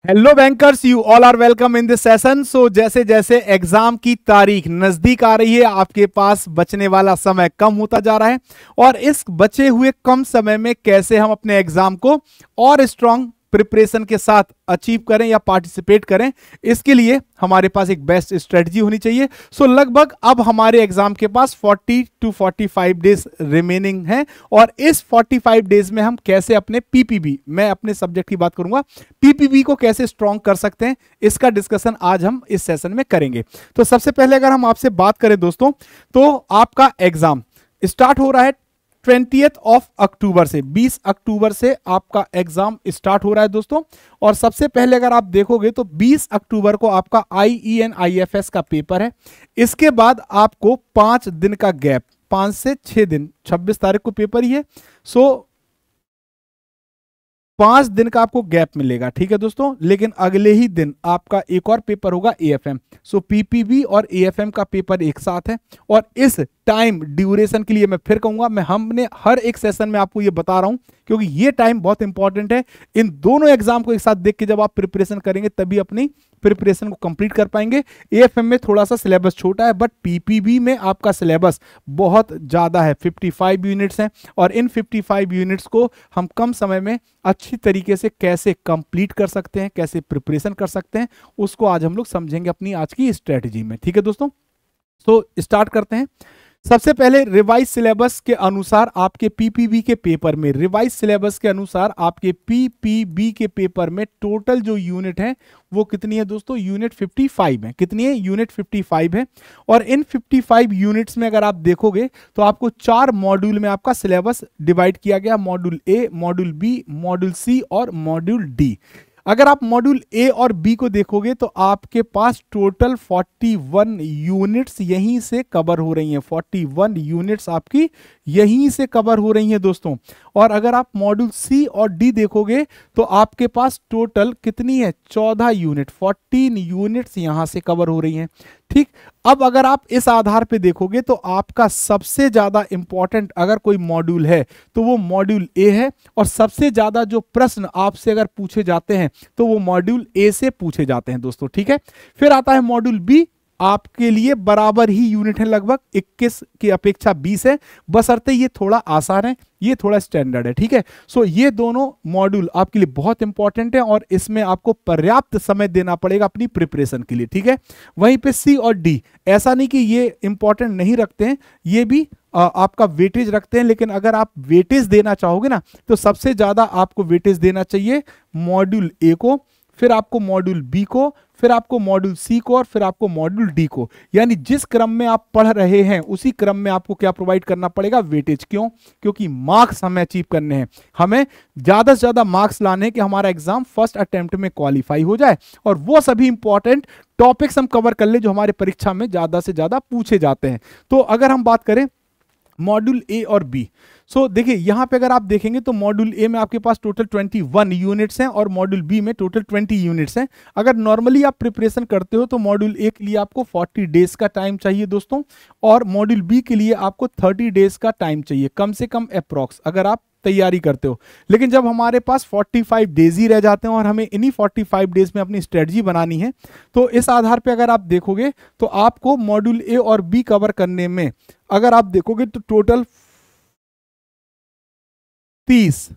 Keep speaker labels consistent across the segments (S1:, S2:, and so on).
S1: Hello bankers, you all are welcome in this session. So जैसे जैसे exam की तारीख नजदीक आ रही है, आपके पास बचने वाला समय कम होता जा रहा है। और इस बचे हुए कम समय में कैसे हम अपने एग्जाम को और स्ट्रांग प्रिपरेशन के साथ अचीव करें या पार्टिसिपेट करें, इसके लिए हमारे पास एक बेस्ट स्ट्रेटजी होनी चाहिए। सो लगभग अब हमारे एग्जाम के पास 40 टू 45 डेज रिमेनिंग है। और इस 45 डेज में हम कैसे अपने पीपीबी, मैं अपने सब्जेक्ट की बात करूंगा, पीपीबी को कैसे स्ट्रांग कर सकते हैं, इसका डिस्कशन आज हम इस सेशन में करेंगे। तो सबसे पहले अगर हम आपसे बात करें दोस्तों, तो आपका एग्जाम स्टार्ट हो रहा है 20th ऑफ अक्टूबर से। 20 अक्टूबर से आपका एग्जाम स्टार्ट हो रहा है दोस्तों। और सबसे पहले अगर आप देखोगे तो 20 अक्टूबर को आपका IEN IFS का पेपर है। इसके बाद आपको 5 दिन का गैप, 5 से 6 दिन, 26 तारीख को पेपर ही है। सो 5 दिन का आपको गैप मिलेगा, ठीक है दोस्तों। लेकिन अगले ही दिन आपका एक और पेपर होगा AFM। सो पीपीबी और AFM का पेपर एक साथ है। और इस टाइम ड्यूरेशन के लिए मैं फिर कहूंगा, मैं हमने हर एक सेशन में आपको ये बता रहा हूं, क्योंकि ये टाइम बहुत इंपॉर्टेंट है। इन दोनों एग्जाम को एक साथ देख के जब आप प्रिपरेशन करेंगे तभी अपनी प्रिपरेशन को कंप्लीट कर पाएंगे। AFM में थोड़ा सा सिलेबस छोटा है, बट पीपीबी में आपका सिलेबस बहुत ज्यादा है, 55 यूनिट्स हैं। और इन 55 यूनिट्स को हम कम समय में अच्छी तरीके से कैसे कंप्लीट कर सकते हैं, कैसे प्रिपरेशन कर सकते हैं, उसको आज हम लोग समझेंगे अपनी आज की स्ट्रेटजी में, ठीक है दोस्तों। तो स्टार्ट करते हैं। सबसे पहले रिवाइज सिलेबस के अनुसार आपके पीपीबी के पेपर में, रिवाइज सिलेबस के अनुसार आपके पीपीबी के पेपर में टोटल जो यूनिट है वो कितनी है दोस्तों? यूनिट 55 है। कितनी है? यूनिट 55 है। और इन 55 यूनिट्स में अगर आप देखोगे तो आपको 4 मॉड्यूल में आपका सिलेबस डिवाइड किया गया, module A, module B, module C और मॉड्यूल डी। अगर आप मॉड्यूल ए और बी को देखोगे तो आपके पास टोटल 41 यूनिट्स यहीं से कवर हो रही हैं। 41 यूनिट्स आपकी यहीं से कवर हो रही हैं दोस्तों। और अगर आप मॉड्यूल सी और डी देखोगे तो आपके पास टोटल कितनी है? 14 यूनिट, 14 यूनिट्स यहां से कवर हो रही हैं, ठीक। अब अगर आप इस आधार पे देखोगे तो आपका सबसे ज्यादा इंपॉर्टेंट अगर कोई मॉड्यूल है तो वो मॉड्यूल ए है। और सबसे ज्यादा जो प्रश्न आपसे अगर पूछे जाते हैं तो वो मॉड्यूल ए से पूछे जाते हैं दोस्तों, ठीक है। फिर आता है मॉड्यूल बी, आपके लिए बराबर ही यूनिट है, लगभग 21 की अपेक्षा 20 है, बशर्ते ये थोड़ा आसान है, ये थोड़ा स्टैंडर्ड है, ठीक है। सो ये दोनों मॉड्यूल आपके लिए बहुत इंपॉर्टेंट है और इसमें आपको पर्याप्त समय देना पड़ेगा अपनी प्रिपरेशन के लिए, ठीक है। वहीं पे सी और डी, ऐसा नहीं कि ये इंपॉर्टेंट नहीं रखते हैं, ये भी आपका वेटेज रखते हैं। लेकिन अगर आप वेटेज देना चाहोगे ना तो सबसे ज्यादा आपको वेटेज देना चाहिए मॉड्यूल ए को, फिर आपको मॉड्यूल बी को, फिर आपको मॉड्यूल सी को और फिर आपको मॉड्यूल डी को। यानी जिस क्रम में आप पढ़ रहे हैं उसी क्रम में आपको क्या प्रोवाइड करना पड़ेगा? वेटेज। क्यों? क्योंकि मार्क्स हमें अचीव करने हैं, हमें ज्यादा से ज्यादा मार्क्स लाने हैं कि हमारा एग्जाम फर्स्ट अटेम्प्ट में क्वालिफाई हो जाए और वो सभी इंपॉर्टेंट टॉपिक्स हम कवर कर ले जो हमारे परीक्षा में ज्यादा से ज्यादा पूछे जाते हैं। तो अगर हम बात करें मॉड्यूल ए और बी, सो देखिए यहां पे अगर आप देखेंगे तो मॉड्यूल ए में आपके पास टोटल 21 यूनिट्स हैं और मॉड्यूल बी में टोटल 20 यूनिट्स हैं। अगर नॉर्मली आप प्रिपरेशन करते हो तो मॉड्यूल ए के लिए आपको 40 डेज का टाइम चाहिए दोस्तों, और मॉड्यूल बी के लिए आपको 30 डेज का टाइम चाहिए, कम से कम अप्रॉक्स, अगर आप तैयारी करते हो। लेकिन जब हमारे पास 45 डेज ही रह जाते हैं और हमें इन्हीं 45 डेज में अपनी स्ट्रेटजी बनानी है, तो इस आधार पे अगर आप देखोगे तो आपको मॉड्यूल ए और बी कवर करने में अगर आप देखोगे तो टोटल 30,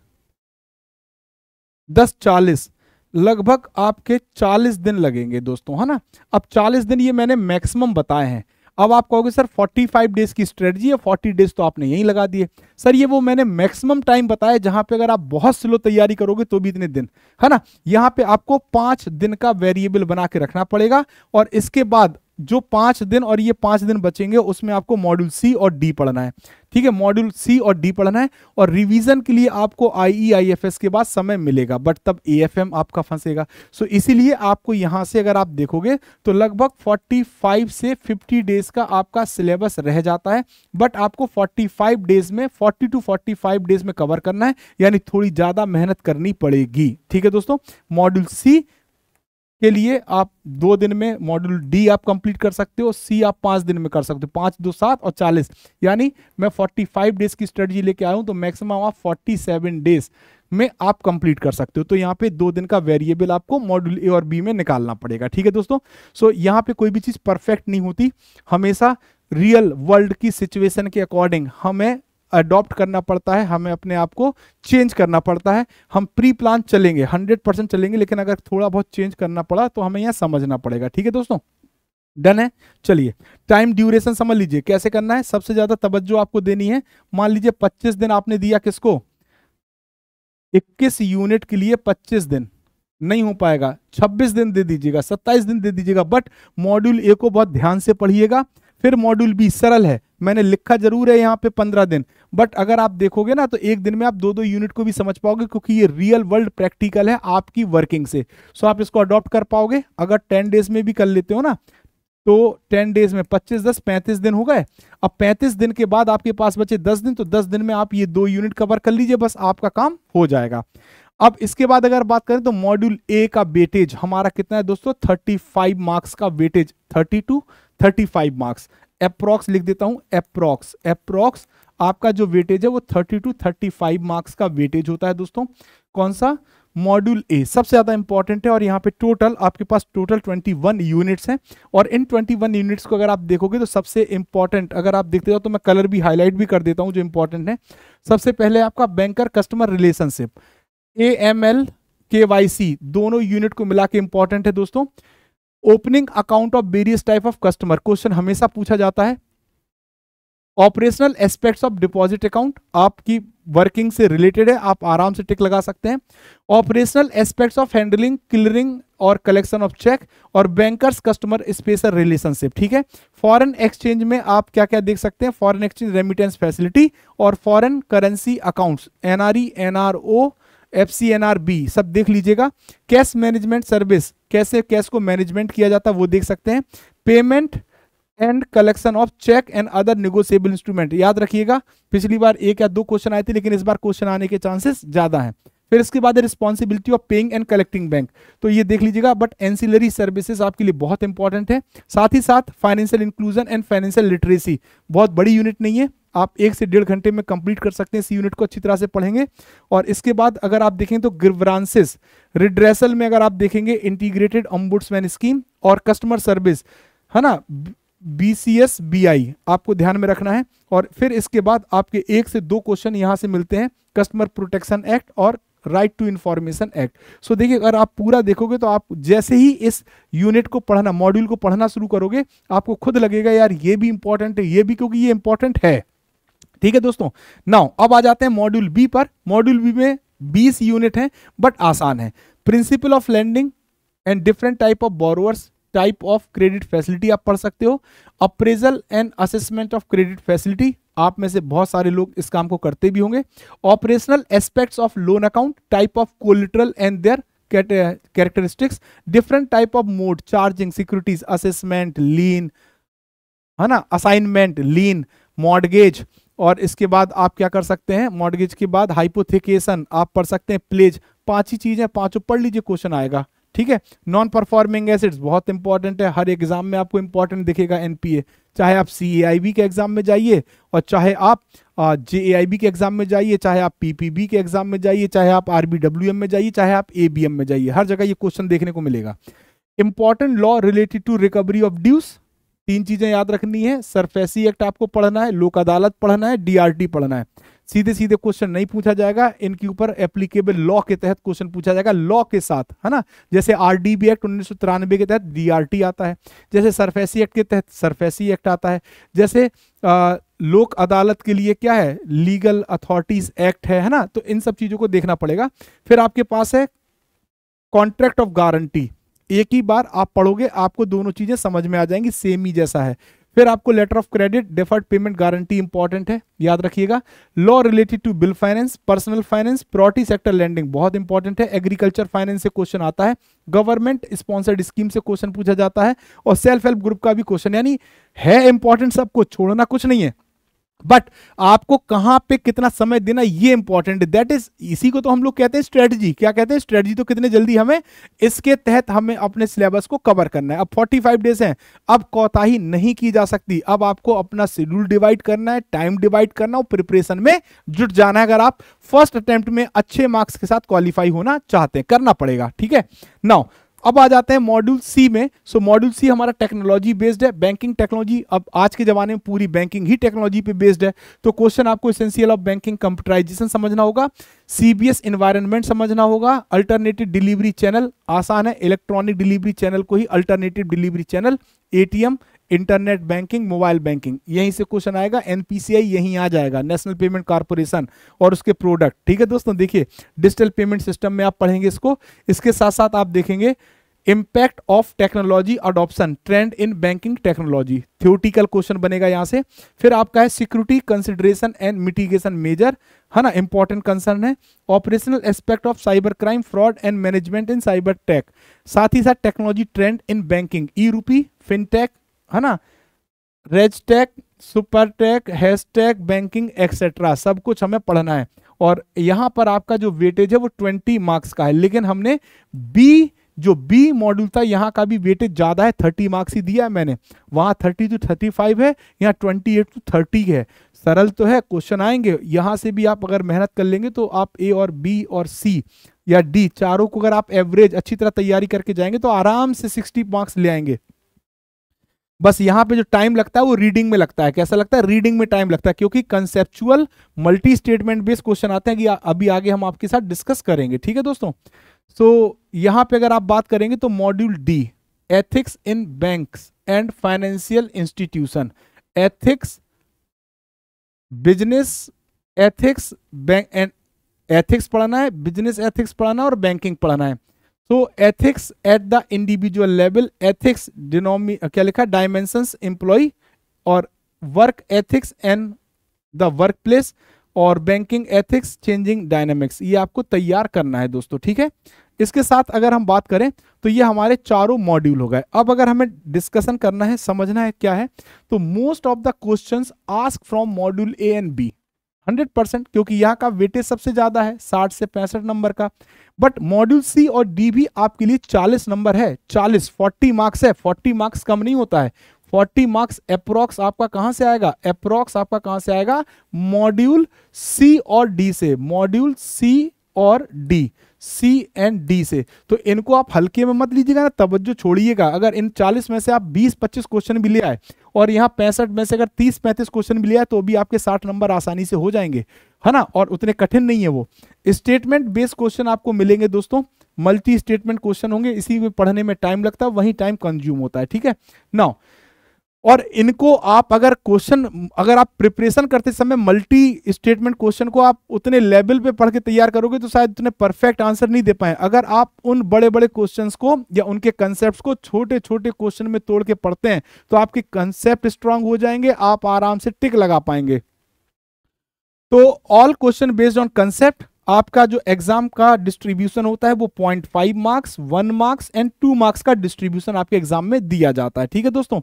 S1: 10, 40, लगभग आपके 40 दिन लगेंगे दोस्तों, है ना। अब 40 दिन ये मैंने मैक्सिमम बताए हैं। अब आप कहोगे सर 45 डेज की स्ट्रेटजी है, 40 डेज तो आपने यहीं लगा दिए। सर ये वो मैंने मैक्सिमम टाइम बताया जहां पे अगर आप बहुत स्लो तैयारी करोगे तो भी इतने दिन, है ना। यहां पे आपको 5 दिन का वेरिएबल बना के रखना पड़ेगा और इसके बाद जो 5 दिन और ये 5 दिन बचेंगे उसमें आपको मॉड्यूल सी और डी पढ़ना है, ठीक है। मॉड्यूल सी और डी पढ़ना है और रिवीजन के लिए आपको IEIFS के बाद समय मिलेगा, बट तब AFM आपका फंसेगा। सो इसीलिए आपको यहां से अगर आप देखोगे तो लगभग 45 से 50 डेज का आपका सिलेबस रह जाता है, बट आपको 45 डेज में 40 टू 45 डेज में कवर करना है, यानी थोड़ी ज्यादा मेहनत करनी पड़ेगी, ठीक है दोस्तों। मॉड्यूल सी के लिए आप 2 दिन में मॉड्यूल डी आप कंप्लीट कर सकते हो, सी आप 5 दिन में कर सकते हो, 5 2 7 और 40, यानी मैं 45 डेज की स्ट्रेटजी लेके आया हूं, तो मैक्सिमम आप 47 डेज में आप कंप्लीट कर सकते हो। तो यहाँ पे 2 दिन का वेरिएबल आपको मॉड्यूल ए और बी में निकालना पड़ेगा, ठीक है दोस्तों। सो यहाँ पे कोई भी चीज परफेक्ट नहीं होती, हमेशा रियल वर्ल्ड की सिचुएशन के अकॉर्डिंग हमें अडॉप्ट करना पड़ता है, हमें अपने आप को चेंज करना पड़ता है। हम प्री प्लान चलेंगे, 100% चलेंगे, लेकिन अगर थोड़ा बहुत चेंज करना पड़ा तो हमें यह समझना पड़ेगा, ठीक है दोस्तों। डन है। चलिए टाइम ड्यूरेशन समझ लीजिए कैसे करना है। सबसे ज्यादा तवज्जो आपको देनी है। मान लीजिए 25 दिन आपने दिया, किसको, 21 यूनिट के लिए 25 दिन नहीं हो पाएगा, 26 दिन दे दीजिएगा, 27 दिन दे दीजिएगा, बट मॉड्यूल ए को बहुत ध्यान से पढ़िएगा। फिर मॉड्यूल बी सरल है, मैंने लिखा जरूर है यहाँ पे 15 दिन, बट अगर आप देखोगे ना तो एक दिन में आप 2-2 यूनिट को भी समझ पाओगे, क्योंकि ये रियल वर्ल्ड प्रैक्टिकल है आपकी वर्किंग से। सो आप इसको अडॉप्ट कर पाओगे। अगर 10 डेज में भी कर लेते हो ना, तो 10 डेज में 25 10 35 दिन हो गए। अब 35 दिन के बाद आपके पास बचे 10 दिन, तो 10 दिन में आप ये 2 यूनिट कवर कर लीजिए, बस आपका काम हो जाएगा। अब इसके बाद अगर बात करें तो मॉड्यूल ए का वेटेज हमारा कितना है दोस्तों, 35 मार्क्स का वेटेज, 32 35 मार्क्स, अप्रोक्स लिख देता हूं, अप्रोक्स आपका जो वेटेज है वो 32 35 मार्क्स का वेटेज होता है दोस्तों। कौन सा, मॉड्यूल ए सबसे ज्यादा इंपॉर्टेंट है। और यहाँ पे टोटल आपके पास टोटल 21 यूनिट्स हैं, और इन 21 यूनिट्स को अगर आप देखोगे तो सबसे इंपॉर्टेंट अगर आप देखते हो तो मैं कलर भी हाईलाइट भी कर देता हूं जो इंपॉर्टेंट है। सबसे पहले आपका banker customer relationship, AML KYC दोनों यूनिट को मिला के इंपॉर्टेंट है दोस्तों। Opening account of various type of customer, question हमेशा पूछा जाता है। Operational aspects of deposit account आपकी वर्किंग से रिलेटेड है, आप आराम से टिक लगा सकते हैं। Operational aspects of handling clearing और कलेक्शन ऑफ चेक, और बैंकर्स कस्टमर स्पेशल रिलेशनशिप, ठीक है। फॉरेन एक्सचेंज में आप क्या क्या देख सकते हैं, फॉरेन एक्सचेंज रेमिटेंस फैसिलिटी और foreign currency accounts, NRE NRO FCNRB सब देख लीजिएगा। कैश मैनेजमेंट सर्विस, कैसे कैश को मैनेजमेंट किया जाता है वो देख सकते हैं। Payment and collection of cheque and other negotiable instrument, याद रखिएगा पिछली बार 1 या 2 क्वेश्चन आए थे, लेकिन इस बार क्वेश्चन आने के चांसेस ज्यादा हैं। फिर इसके बाद responsibility of paying and collecting bank, तो ये देख लीजिएगा। बट एंसिलरी सर्विसेज आपके लिए बहुत इंपॉर्टेंट है। साथ ही साथ financial inclusion and financial literacy, बहुत बड़ी यूनिट नहीं है, आप 1 से 1.5 घंटे में कंप्लीट कर सकते हैं। इस यूनिट को अच्छी तरह से पढ़ेंगे। और इसके बाद अगर आप देखें तो ग्रीवेंसेस रिड्रेसल में अगर आप देखेंगे इंटीग्रेटेड ऑम्बुड्समैन स्कीम और कस्टमर सर्विस, है ना, BCS BI आपको ध्यान में रखना है। और फिर इसके बाद आपके 1 से 2 क्वेश्चन यहां से मिलते हैं, कस्टमर प्रोटेक्शन एक्ट और राइट टू इंफॉर्मेशन एक्ट। सो देखिए अगर आप पूरा देखोगे तो आप जैसे ही इस यूनिट को पढ़ना, मॉड्यूल को पढ़ना शुरू करोगे, आपको खुद लगेगा यार ये भी इंपॉर्टेंट है, ये भी, क्योंकि ये इंपॉर्टेंट है, ठीक है दोस्तों। नाउ अब आ जाते हैं मॉड्यूल बी पर। मॉड्यूल बी में 20 यूनिट है बट आसान है। Principle of lending and different type of borrowers, type of credit facility आप पढ़ सकते हो। Appraisal and assessment of credit facility, आप में से बहुत सारे लोग इस काम को करते भी होंगे। Operational aspects of loan account, type of collateral and their characteristics, different type of mode, charging, securities, assessment, lien, है ना, असाइनमेंट, लीन, मॉर्गेज। और इसके बाद आप क्या कर सकते हैं, मॉर्गेज के बाद हाइपोथेकेशन आप पढ़ सकते हैं, प्लेज। 5 ही चीजें, 5 पढ़ लीजिए, क्वेश्चन आएगा, ठीक है। नॉन परफॉर्मिंग एसेट्स बहुत इंपॉर्टेंट है, हर एग्जाम में आपको इंपॉर्टेंट दिखेगा। NPA, चाहे आप CAIB के एग्जाम में जाइए, और चाहे आप JAIB के एग्जाम में जाइए, चाहे आप PPB के एग्जाम में जाइए, चाहे आप RBWM में जाइए, चाहे आप ABM में जाइए, हर जगह ये क्वेश्चन देखने को मिलेगा। Important law related to recovery of dues, 3 चीजें याद रखनी है। सरफेसी एक्ट आपको पढ़ना है, लोक अदालत पढ़ना है, DRT पढ़ना है। सीधे सीधे क्वेश्चन नहीं पूछा जाएगा, इनके ऊपर एप्लीकेबल लॉ के तहत क्वेश्चन पूछा जाएगा, लॉ के साथ, है ना। जैसे RDB एक्ट 1993 के तहत DRT आता है, जैसे सरफेसी एक्ट के तहत सरफेसी एक्ट आता है, जैसे लोक अदालत के लिए क्या है, लीगल अथॉरिटीज एक्ट है ना। तो इन सब चीजों को देखना पड़ेगा। फिर आपके पास है कॉन्ट्रैक्ट ऑफ गारंटी, एक ही बार आप पढ़ोगे आपको दोनों चीजें समझ में आ जाएंगी, सेम ही जैसा है। फिर आपको letter of credit, deferred payment guarantee important है, याद रखिएगा। Law related to bill finance, personal finance, property sector lending बहुत इंपॉर्टेंट है। एग्रीकल्चर फाइनेंस से क्वेश्चन आता है, गवर्नमेंट स्पॉन्सर्ड स्कीम से क्वेश्चन पूछा जाता है, और सेल्फ हेल्प ग्रुप का भी क्वेश्चन, यानी है इंपॉर्टेंट, सबको छोड़ना कुछ नहीं है। बट आपको कहां पे कितना समय देना ये इंपॉर्टेंट है, दैट इज, इसी को तो हम लोग कहते हैं स्ट्रेटजी। क्या कहते हैं? स्ट्रेटजी। तो कितने जल्दी हमें इसके तहत हमें अपने सिलेबस को कवर करना है। अब 45 डेज हैं, अब कोताही नहीं की जा सकती। अब आपको अपना शेड्यूल डिवाइड करना है, टाइम डिवाइड करना है, प्रिपरेशन में जुट जाना है। अगर आप फर्स्ट अटेम्प्ट में अच्छे मार्क्स के साथ क्वालिफाई होना चाहते हैं, करना पड़ेगा, ठीक है। नाउ अब आ जाते हैं मॉड्यूल सी में। सो मॉड्यूल सी हमारा टेक्नोलॉजी बेस्ड है, बैंकिंग टेक्नोलॉजी। अब आज के जमाने में पूरी बैंकिंग ही टेक्नोलॉजी पे बेस्ड है। तो क्वेश्चन आपको एसेंशियल ऑफ बैंकिंग कंप्यूटराइजेशन समझना होगा, सीबीएस एनवायरनमेंट समझना होगा, अल्टरनेटिव डिलीवरी चैनल आसान है, इलेक्ट्रॉनिक डिलीवरी चैनल को ही alternative delivery channel, ATM, internet banking, mobile banking, यहीं से क्वेश्चन आएगा। एनपीसीआई यहीं आ जाएगा, नेशनल पेमेंट कॉर्पोरेशन और उसके प्रोडक्ट, ठीक है दोस्तों। देखिए डिजिटल पेमेंट सिस्टम में आप पढ़ेंगे इसको। इसके साथ साथ आप देखेंगे impact of technology adoption, trend in banking technology, theoretical question बनेगा यहां से। फिर आपका है security consideration and mitigation measure, है ना, इंपॉर्टेंट कंसर्न है। Operational aspect of cyber crime, fraud and management in cyber tech, साथ ही साथ technology trend in banking, e rupee, fintech, है ना, regtech, suptech, hashtag banking etcetera, सब कुछ हमें पढ़ना है। और यहां पर आपका जो वेटेज है वो 20 मार्क्स का है, लेकिन हमने जो बी मॉड्यूल था यहाँ का भी वेटेज ज्यादा है, 30 मार्क्स ही दिया है मैंने। वहां 30 to 35 है, यहाँ 28 to 30 है। सरल तो है, क्वेश्चन आएंगे यहां से भी। आप अगर मेहनत कर लेंगे तो आप ए और बी और सी या डी चारों को अगर आप एवरेज अच्छी तरह तैयारी करके जाएंगे तो आराम से 60 मार्क्स ले आएंगे। बस यहाँ पे जो टाइम लगता है वो रीडिंग में लगता है। कैसा लगता है? रीडिंग में टाइम लगता है, क्योंकि conceptual multi statement based question आते हैं कि अभी आगे हम आपके साथ डिस्कस करेंगे, ठीक है दोस्तों। सो यहां पे अगर आप बात करेंगे तो module D, ethics in banks and financial institution, ethics, business ethics, bank and ethics पढ़ना है, बिजनेस एथिक्स पढ़ना है और बैंकिंग पढ़ना है। तो ethics at the individual level, ethics क्या लिखा, डायमेंशंस एम्प्लॉय, और work ethics and the work place, और बैंकिंग एथिक्स चेंजिंग डायनामिक्स। ये आपको तैयार करना है दोस्तों, ठीक है। इसके साथ अगर हम बात करें तो ये हमारे चारों मॉड्यूल हो गए। अब अगर हमें डिस्कशन करना है, समझना है क्या है, तो most of the questions ask from module A and B 100%, क्योंकि यहाँ का वेटेज सबसे ज्यादा है 60 से 65 नंबर का। बट मॉड्यूल सी और डी भी आपके लिए 40 नंबर है, 40 मार्क्स है। 40 मार्क्स कम नहीं होता है। 40 मार्क्स अप्रोक्स आपका कहां से आएगा? अप्रोक्स आपका कहां से आएगा? मॉड्यूल सी और डी से, मॉड्यूल सी और डी, सी एंड डी से। तो इनको आप हल्के में मत लीजिएगा ना, तवज्जो छोड़िएगा। अगर इन 40 में से आप 20-25 क्वेश्चन भी ले आए और यहाँ 65 में से अगर 30-35 क्वेश्चन भी ले आए तो भी आपके 60 नंबर आसानी से हो जाएंगे, है ना। और उतने कठिन नहीं है वो। स्टेटमेंट बेस्ड क्वेश्चन आपको मिलेंगे दोस्तों, मल्टी स्टेटमेंट क्वेश्चन होंगे, इसी में पढ़ने में टाइम लगता है, वही टाइम कंज्यूम होता है, ठीक है नाउ। और इनको आप अगर आप प्रिपरेशन करते समय मल्टी स्टेटमेंट क्वेश्चन को आप उतने लेवल पे पढ़ के तैयार करोगे तो शायद उतने परफेक्ट आंसर नहीं दे पाए। अगर आप उन बड़े बड़े क्वेश्चंस को या उनके कंसेप्ट्स को छोटे छोटे क्वेश्चन में तोड़ के पढ़ते हैं तो आपके कंसेप्ट स्ट्रांग हो जाएंगे, आप आराम से टिक लगा पाएंगे। तो all question based on concept. आपका जो एग्जाम का डिस्ट्रीब्यूशन होता है वो 0.5 मार्क्स, 1 मार्क्स एंड 2 मार्क्स का डिस्ट्रीब्यूशन आपके एग्जाम में दिया जाता है, ठीक है दोस्तों।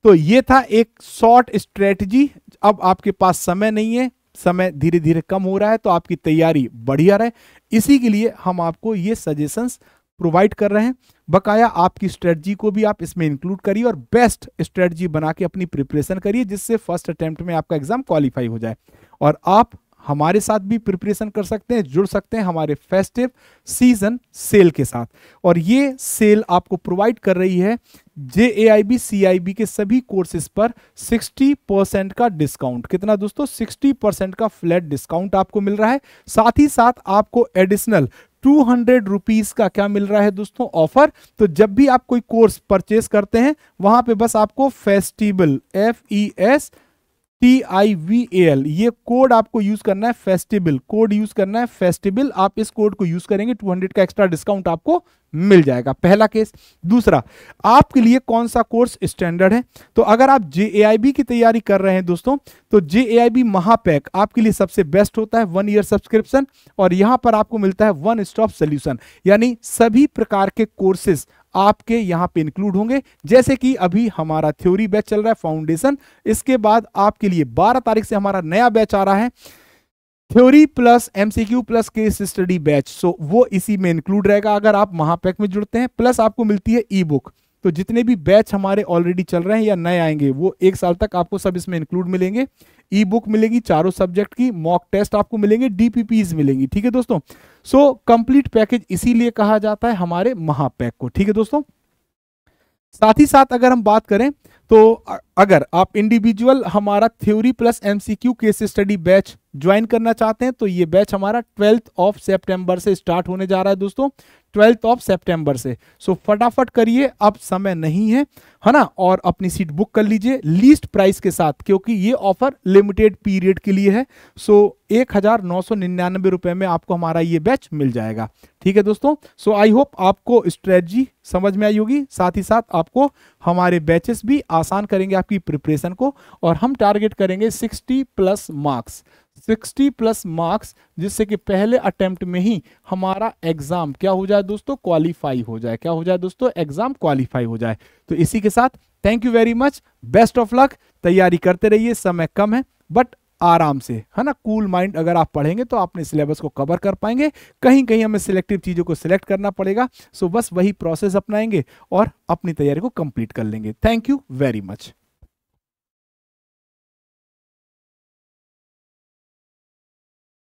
S1: तो ये था एक शॉर्ट स्ट्रेटजी। अब आपके पास समय नहीं है, समय धीरे धीरे कम हो रहा है, तो आपकी तैयारी बढ़िया रहे, इसी के लिए हम आपको ये सजेशंस प्रोवाइड कर रहे हैं। बकाया आपकी स्ट्रेटजी को भी आप इसमें इंक्लूड करिए और बेस्ट स्ट्रेटजी बना के अपनी प्रिपरेशन करिए, जिससे फर्स्ट अटेम्प्ट में आपका एग्जाम क्वालिफाई हो जाए। और आप हमारे साथ भी प्रिपरेशन कर सकते हैं, जुड़ सकते हैं हमारे फेस्टिव सीजन सेल के साथ। और ये सेल आपको प्रोवाइड कर रही है JAIB CIB के सभी कोर्सेज पर 60% का डिस्काउंट। कितना दोस्तों? 60% का फ्लैट डिस्काउंट आपको मिल रहा है। साथ ही साथ आपको एडिशनल 200 रुपीज का क्या मिल रहा है दोस्तों? ऑफर। तो जब भी आप कोई कोर्स परचेस करते हैं वहां पे बस आपको फेस्टिवल, FESTIVAL, ये कोड आपको यूज करना है, फेस्टिवल कोड यूज करना है, फेस्टिवल। आप इस कोड को यूज करेंगे 200 का एक्स्ट्रा डिस्काउंट आपको मिल जाएगा, पहला केस। दूसरा, आपके लिए कौन सा कोर्स स्टैंडर्ड है? तो अगर आप JAIB की तैयारी कर रहे हैं दोस्तों, तो JAIB महापैक आपके लिए सबसे बेस्ट होता है, 1 ईयर सब्सक्रिप्शन, और यहां पर आपको मिलता है वन स्टॉप सोल्यूशन, यानी सभी प्रकार के कोर्सेज आपके यहां पे इंक्लूड होंगे। जैसे कि अभी हमारा थ्योरी बैच चल रहा है फाउंडेशन, इसके बाद आपके लिए 12 तारीख से हमारा नया बैच आ रहा है theory plus MCQ plus case study batch. So वो इसी में इंक्लूड रहेगा अगर आप महापैक में जुड़ते हैं। प्लस आपको मिलती है ई बुक। तो जितने भी बैच हमारे ऑलरेडी चल रहे हैं या नए आएंगे वो 1 साल तक आपको सब इसमें इंक्लूड मिलेंगे। ई बुक मिलेगी चारों सब्जेक्ट की, मॉक टेस्ट आपको मिलेंगे, DPPs मिलेंगी। ठीक है दोस्तों, सो कंप्लीट पैकेज इसीलिए कहा जाता है हमारे महापैक को। ठीक है दोस्तों, साथ ही साथ अगर हम बात करें तो अगर आप इंडिविजुअल हमारा theory plus MCQ case study batch join करना चाहते हैं तो ये बैच हमारा 12 सितंबर से स्टार्ट होने जा रहा है दोस्तों, 12 सितंबर से। सो फटाफट करिए, अब समय नहीं है ना, और अपनी सीट बुक कर लीजिए लीस्ट प्राइस के साथ, क्योंकि ये ऑफर लिमिटेड पीरियड के लिए है। सो 1999 रुपए में आपको हमारा ये बैच मिल जाएगा। ठीक है दोस्तों, सो आई होप आपको स्ट्रेटजी समझ में आई होगी, साथ ही साथ आपको हमारे बैचेस भी आसान करेंगे आपकी प्रिपरेशन को, और हम टारगेट करेंगे 60+ मार्क्स, 60+ मार्क्स, जिससे कि पहले अटेम्प्ट में ही हमारा एग्जाम क्या हो जाए दोस्तों, क्वालिफाई हो जाए। क्या हो जाए दोस्तों, एग्जाम क्वालिफाई हो जाए। तो इसी के साथ thank you very much, best of luck, तैयारी करते रहिए, समय कम है बट आराम से, है ना, कूल माइंड अगर आप पढ़ेंगे तो अपने सिलेबस को कवर कर पाएंगे। कहीं कहीं हमें सिलेक्टिव चीजों को सिलेक्ट करना पड़ेगा, सो बस वही प्रोसेस अपनाएंगे और अपनी तैयारी को कंप्लीट कर लेंगे। Thank you very much.